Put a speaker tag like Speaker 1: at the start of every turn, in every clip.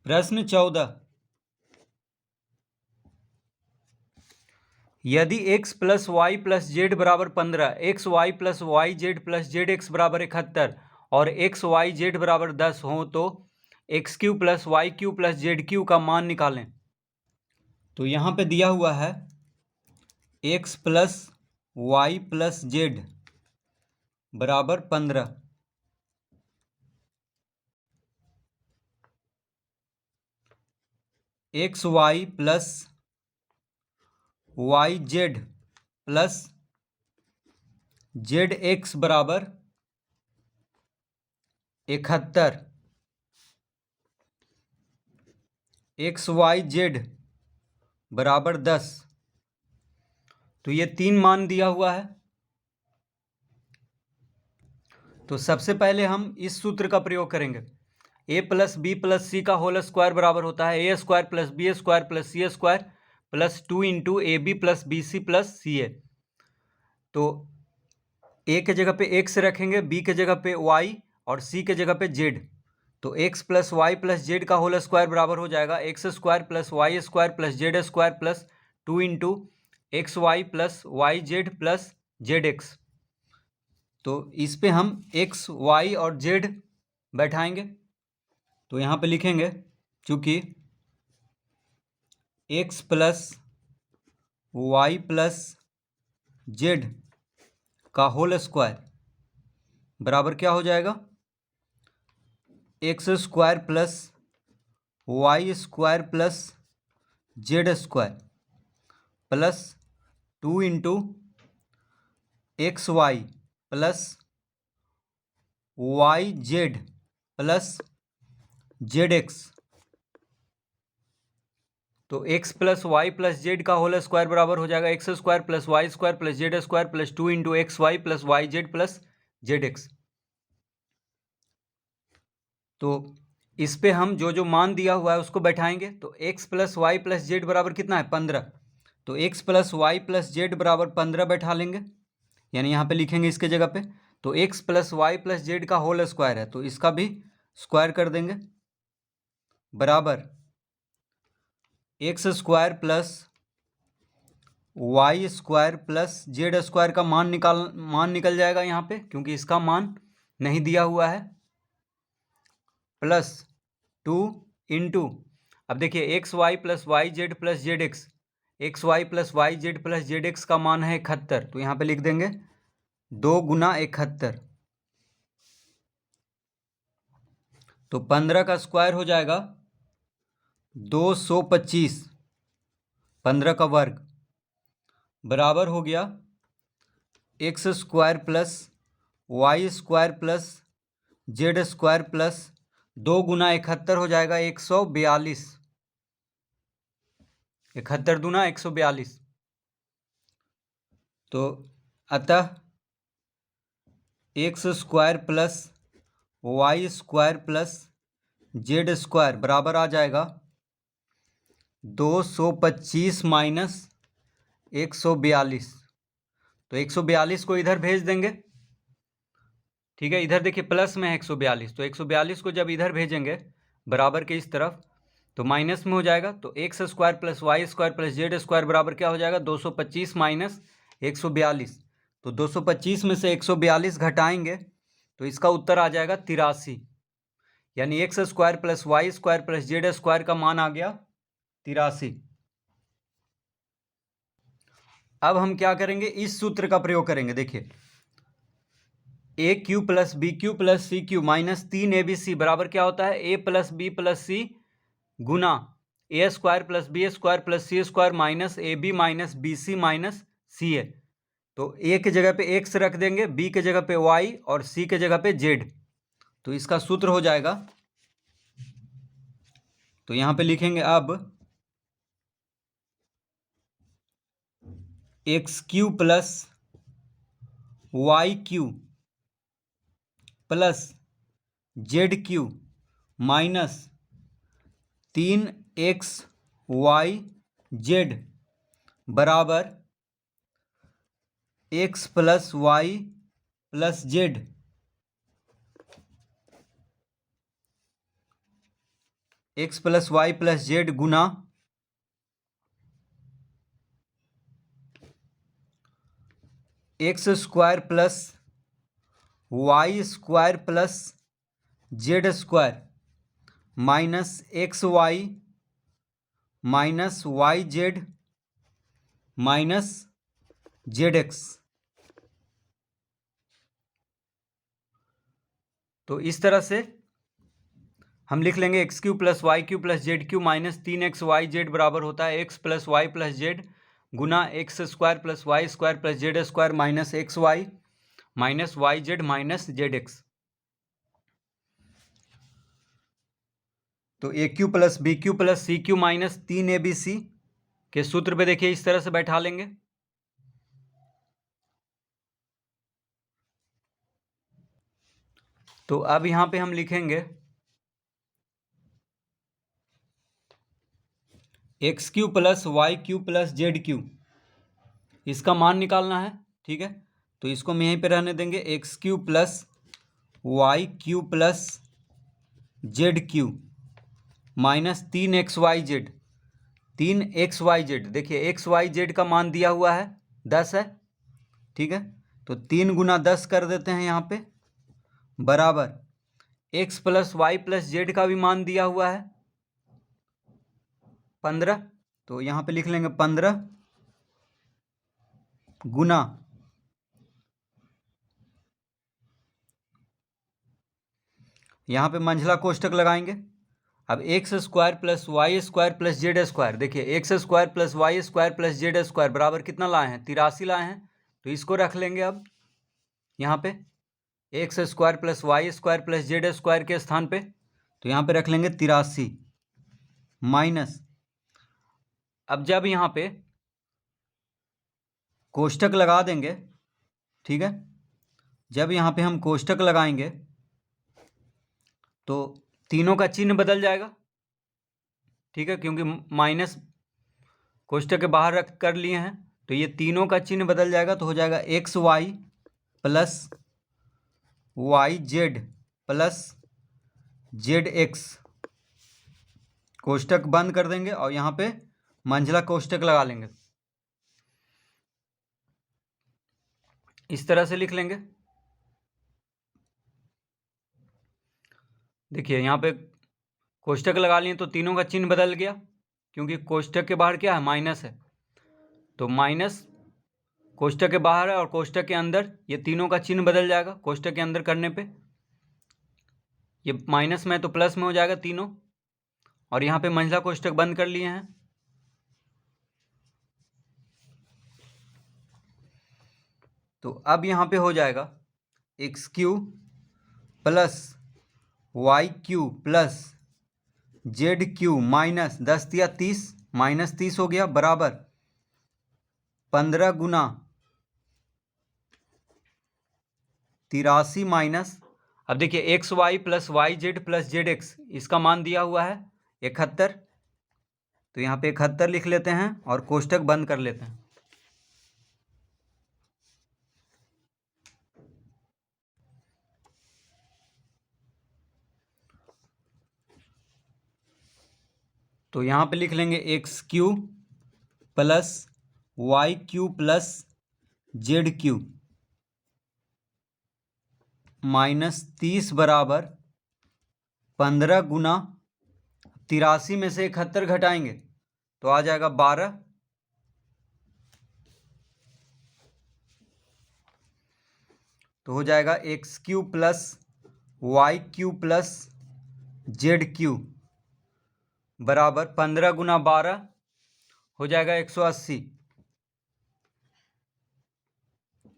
Speaker 1: प्रश्न 14, यदि x plus Y plus Z बराबर 15, X Y plus Y Z plus Z X बराबर 71 और एक्स वाई जेड बराबर 10 हो तो x cube plus Y cube plus Z cube का मान निकालें। तो यहाँ पे दिया हुआ है x plus Y plus Z बराबर 15, X Y plus Y Z plus Z X बराबर 71, एक्स वाई जेड बराबर 10। तो ये तीन मान दिया हुआ है। तो सबसे पहले हम इस सूत्र का प्रयोग करेंगे। a plus B plus C का होल स्क्वायर बराबर होता है A square plus B square plus C square plus 2 into A B plus B C plus C A. तो ए के जगह पे x रखेंगे, b के जगह पे y और c के जगह पे z। तो x plus Y plus Z का होल स्क्वायर बराबर हो जाएगा x square plus Y square plus Z square plus 2 into x Y plus Y Z plus Z x. तो इस पे हम एक्स वाई और जेड बैठाएंगे। तो यहाँ पे लिखेंगे चूँकि X plus Y plus Z का होल स्क्वायर बराबर क्या हो जाएगा, x square plus Y square plus Z square plus 2 into x Y plus Y Z plus Z x. तो x plus Y plus Z का होल स्क्वायर बराबर हो जाएगा x square plus Y square plus Z square plus 2 into x Y plus Y Z plus Z x. तो इस पे हम जो जो मान दिया हुआ है उसको बैठाएंगे। तो x plus Y plus Z बराबर कितना है, 15। तो x plus Y plus Z बराबर 15 बैठा लेंगे, यानी यहाँ पे लिखेंगे इसके जगह पे। तो x plus Y plus Z का होल स्क्वायर है तो इसका भी स्क्वायर कर देंगे बराबर x square plus Y square plus Z square का मान निकल जाएगा यहाँ पे, क्योंकि इसका मान नहीं दिया हुआ है, प्लस 2 इंटू, अब देखिए x Y plus Y Z plus Z x, x Y plus Y Z plus Z x का मान है 71। तो यहाँ पे लिख देंगे 2 गुना 71। तो 15 का स्क्वायर हो जाएगा 225, 15 का वर्ग बराबर हो गया x square plus Y square plus Z square plus 2 गुना 71 हो जाएगा 142, 71 दूना 142। तो अतः x square plus Y square plus Z square बराबर आ जाएगा 225 माइनस 142। तो 142 को इधर भेज देंगे, ठीक है। इधर देखिए प्लस में है 142, तो 142 को जब इधर भेजेंगे बराबर के इस तरफ तो माइनस में हो जाएगा। तो x square plus Y square plus Z square बराबर क्या हो जाएगा, 225 माइनस 142। तो 225 में से 142 घटाएंगे तो इसका उत्तर आ जाएगा 83, यानी x square plus Y square plus Z square का मान आ गया 83। अब हम क्या करेंगे, इस सूत्र का प्रयोग करेंगे। देखिए A cube plus B cube plus C cube minus 3abc बराबर क्या होता है, A plus B plus C गुना A square plus B square plus C square minus A B minus B C minus C A. तो A के जगह पे x रख देंगे, बी के जगह पे वाई और सी के जगह पे जेड। तो इसका सूत्र हो जाएगा, तो यहाँ पे लिखेंगे अब X cube plus Y cube plus Z cube minus 3xy Z बराबर x plus Y plus Z. X plus Y plus Z गुना X square plus Y square plus Z square minus X Y minus Y Z minus Z x. तो इस तरह से हम लिख लेंगे x cube plus Y cube plus Z cube minus 3x Y Z बराबर होता है X plus Y plus Z गुना X square plus Y square plus Z square minus X Y minus Y Z minus Z x. तो A cube plus B cube plus C cube minus 3abc के सूत्र पे देखिए इस तरह से बैठा लेंगे। तो अब यहां पे हम लिखेंगे x cube plus Y cube plus Z cube, इसका मान निकालना है। ठीक है, तो इसको हम यहीं पे रहने देंगे x cube plus Y cube plus Z cube minus 3xyz 3xyz। देखिए एक्स वाई जेड का मान दिया हुआ है 10 है। ठीक है, तो 3 गुना 10 कर देते हैं यहाँ पे बराबर x plus Y plus Z का भी मान दिया हुआ है 15। तो यहाँ पे लिख लेंगे 15 गुना यहाँ पे मंझला कोष्टक लगाएंगे। अब X square plus Y square plus Z square, देखिए X square plus Y square plus Z square बराबर कितना लाए हैं 83 लाए हैं। तो इसको रख लेंगे अब यहाँ पे x square plus Y square plus Z square के स्थान पे, तो यहाँ पे रख लेंगे 83 माइनस, अब जब यहाँ पे कोष्टक लगा देंगे, ठीक है, जब यहाँ पे हम कोष्टक लगाएंगे तो तीनों का चिन्ह बदल जाएगा। ठीक है, क्योंकि माइनस कोष्टक के बाहर रख कर लिए हैं तो ये तीनों का चिन्ह बदल जाएगा। तो हो जाएगा X Y plus Y Z plus Z X, कोष्टक बंद कर देंगे और यहाँ पे मंझला कोष्टक लगा लेंगे। इस तरह से लिख लेंगे। देखिए यहाँ पे कोष्टक लगा लिए तो तीनों का चिन्ह बदल गया, क्योंकि कोष्टक के बाहर क्या है माइनस है, तो माइनस कोष्टक के बाहर है और कोष्टक के अंदर ये तीनों का चिन्ह बदल जाएगा। कोष्टक के अंदर करने पे ये माइनस में तो प्लस में हो जाएगा तीनों, और यहाँ पे मंझला कोष्टक बंद कर लिए हैं। तो अब यहाँ पे हो जाएगा x cube plus Y cube plus Z cube minus 10 या 30 माइनस 30 हो गया बराबर 15 गुना 83 माइनस, अब देखिए x Y plus Y Z plus Z x, इसका मान दिया हुआ है 71। तो यहाँ पे 71 लिख लेते हैं और कोष्टक बंद कर लेते हैं। तो यहाँ पे लिख लेंगे x cube plus Y cube plus Z cube minus 30 बराबर 15 गुना 83 में से 71 घटाएंगे तो आ जाएगा 12। तो हो जाएगा x cube plus Y cube plus Z cube बराबर 15 गुना 12 हो जाएगा 180।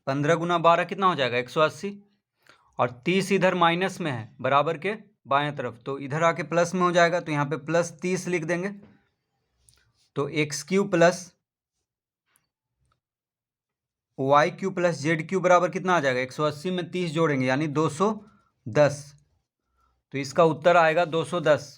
Speaker 1: 15 गुना 12 कितना हो जाएगा 180, और 30 इधर माइनस में है बराबर के बाएं तरफ, तो इधर आके प्लस में हो जाएगा। तो यहाँ पे प्लस 30 लिख देंगे। तो x cube plus Y cube plus Z cube बराबर कितना आ जाएगा 180 में 30 जोड़ेंगे यानी 210। तो इसका उत्तर आएगा 210।